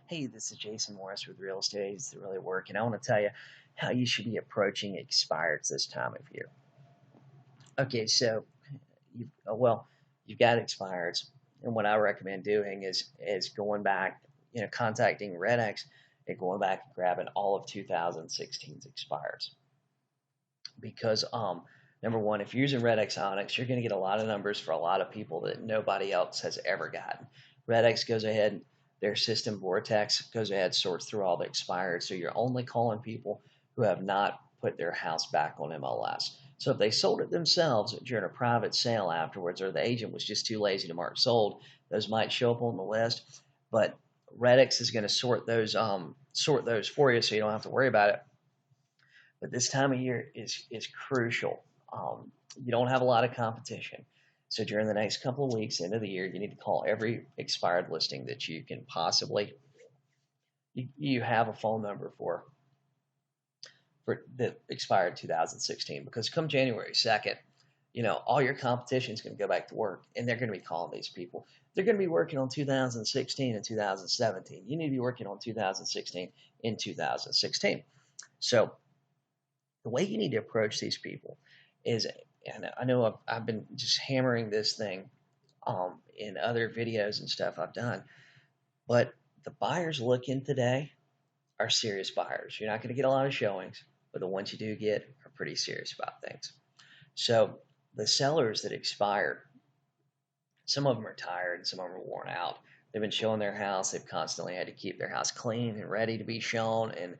Hey, this is Jason Morris with Real Estate Agents That Really Work, and I want to tell you how you should be approaching expireds this time of year. Okay, so you've got expireds, and what I recommend doing is going back, contacting RedX and going back and grabbing all of 2016's expireds because number one, if you're using RedX Onyx, you're going to get a lot of numbers for a lot of people that nobody else has ever gotten. RedX goes ahead, their system Vortex goes ahead, sorts through all the expired, so you're only calling people who have not put their house back on MLS. So if they sold it themselves during a private sale afterwards, or the agent was just too lazy to mark sold, those might show up on the list. But Redix is going to sort those for you, so you don't have to worry about it. But this time of year is crucial. You don't have a lot of competition. So during the next couple of weeks, end of the year, you need to call every expired listing that you can possibly you have a phone number for the expired 2016 because come January 2nd, all your competition is going to go back to work and they're going to be calling these people. They're going to be working on 2016 and 2017. You need to be working on 2016 in 2016. So the way you need to approach these people is, and I know I've been just hammering this thing in other videos and stuff I've done, but the buyers looking today are serious buyers. You're not going to get a lot of showings, but the ones you do get are pretty serious about things. So the sellers that expired, some of them are tired and some of them are worn out. They've been showing their house. They've constantly had to keep their house clean and ready to be shown. And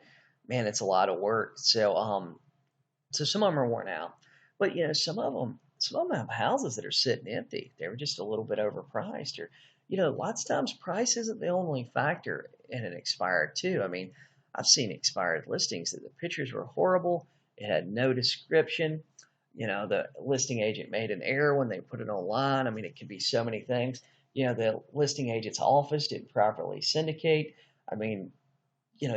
man, it's a lot of work. So some of them are worn out, but some of them have houses that are sitting empty. They were just a little bit overpriced, or lots of times price isn't the only factor in an expired too. I mean, I've seen expired listings that the pictures were horrible. It had no description. The listing agent made an error when they put it online. I mean, it could be so many things. The listing agent's office didn't properly syndicate. I mean,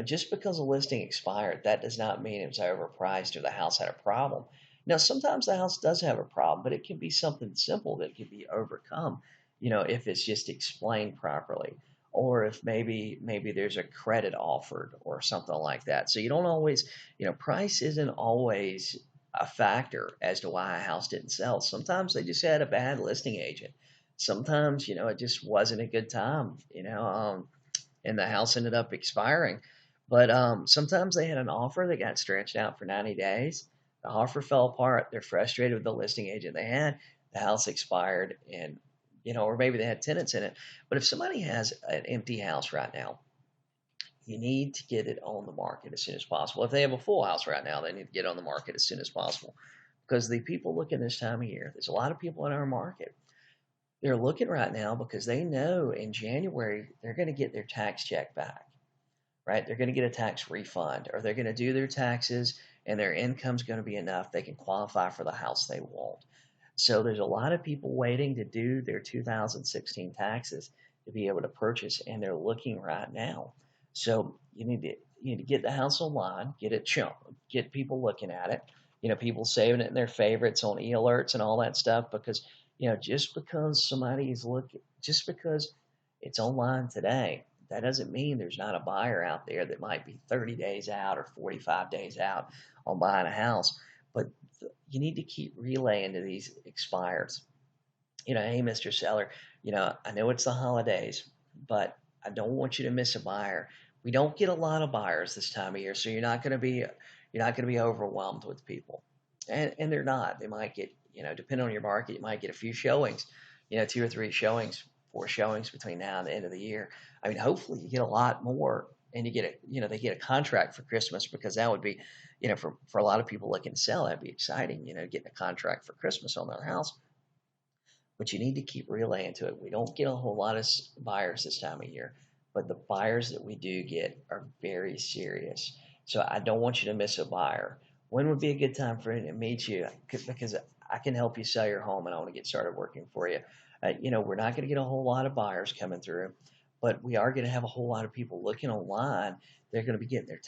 just because a listing expired, that does not mean it was overpriced or the house had a problem. Now, sometimes the house does have a problem, but it can be something simple that can be overcome, if it's just explained properly, or if maybe there's a credit offered or something like that. So you don't always, price isn't always a factor as to why a house didn't sell. Sometimes they just had a bad listing agent. Sometimes, it just wasn't a good time, and the house ended up expiring. But sometimes they had an offer that got stretched out for 90 days. The offer fell apart. They're frustrated with the listing agent they had. The house expired, and or maybe they had tenants in it. But if somebody has an empty house right now, you need to get it on the market as soon as possible. If they have a full house right now, they need to get on the market as soon as possible because the people looking this time of year, there's a lot of people in our market. They're looking right now because they know in January they're going to get their tax check back, right? They're going to get a tax refund, or they're going to do their taxes and their income's going to be enough they can qualify for the house they want. So there's a lot of people waiting to do their 2016 taxes to be able to purchase, and they're looking right now. So you need to get the house online, get it shown, get people looking at it. People saving it in their favorites on e-alerts and all that stuff because just because it's online today, that doesn't mean there's not a buyer out there that might be 30 days out or 45 days out on buying a house. But you need to keep relaying to these expires. Hey, Mr. Seller, I know it's the holidays, but I don't want you to miss a buyer. We don't get a lot of buyers this time of year, so you're not going to be overwhelmed with people. And they're not. They might get, depending on your market, you might get a few showings, 2 or 3 showings, 4 showings between now and the end of the year. I mean, hopefully you get a lot more and they get a contract for Christmas because that would be, for a lot of people looking to sell, that'd be exciting, getting a contract for Christmas on their house. But you need to keep relaying to it. We don't get a whole lot of buyers this time of year, but the buyers that we do get are very serious. So I don't want you to miss a buyer. When would be a good time for me to meet you? Because I can help you sell your home and I want to get started working for you. We're not going to get a whole lot of buyers coming through, but we are going to have a whole lot of people looking online. They're going to be getting their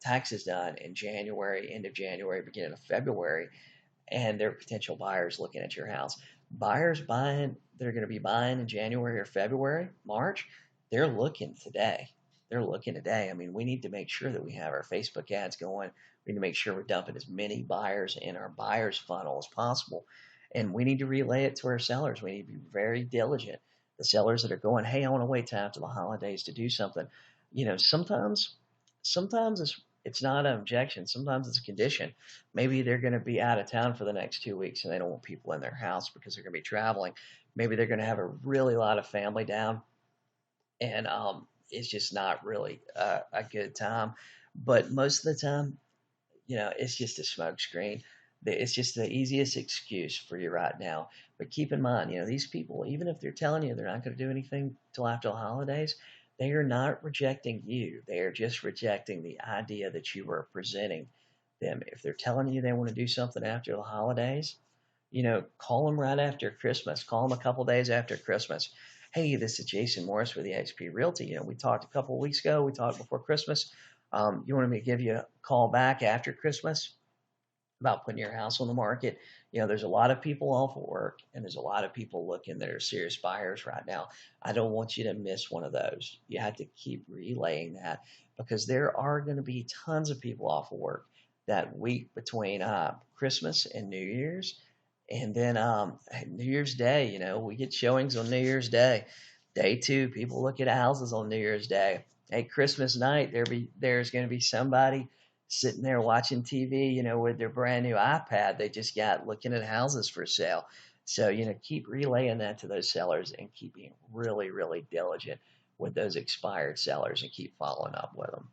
taxes done in January, end of January, beginning of February, and they're potential buyers looking at your house. Buyers buying, they're going to be buying in January or February, March, they're looking today. they're looking today. I mean, we need to make sure that we have our Facebook ads going. We need to make sure we're dumping as many buyers in our buyers funnel as possible. And we need to relay it to our sellers. We need to be very diligent. The sellers that are going, hey, I want to wait till after the holidays to do something. Sometimes it's not an objection. Sometimes it's a condition. Maybe they're going to be out of town for the next 2 weeks and they don't want people in their house because they're going to be traveling. Maybe they're going to have a really lot of family down, and it's just not really a good time. But most of the time, it's just a smoke screen. It's just the easiest excuse for you right now. But keep in mind, these people, even if they're telling you they're not going to do anything till after the holidays, they are not rejecting you. They are just rejecting the idea that you are presenting them. If they're telling you they want to do something after the holidays, call them right after Christmas. Call them a couple days after Christmas. Hey, this is Jason Morris with eXp Realty. We talked a couple of weeks ago. We talked before Christmas. You wanted me to give you a call back after Christmas about putting your house on the market. There's a lot of people off of work, and there's a lot of people looking that are serious buyers right now. I don't want you to miss one of those. You have to keep relaying that, because there are going to be tons of people off of work that week between Christmas and New Year's. And then New Year's Day, we get showings on New Year's Day. Day two, people look at houses on New Year's Day. Hey, Christmas night, there's going to be somebody sitting there watching TV, with their brand new iPad they just got, looking at houses for sale. So, keep relaying that to those sellers and keep being really, really diligent with those expired sellers and keep following up with them.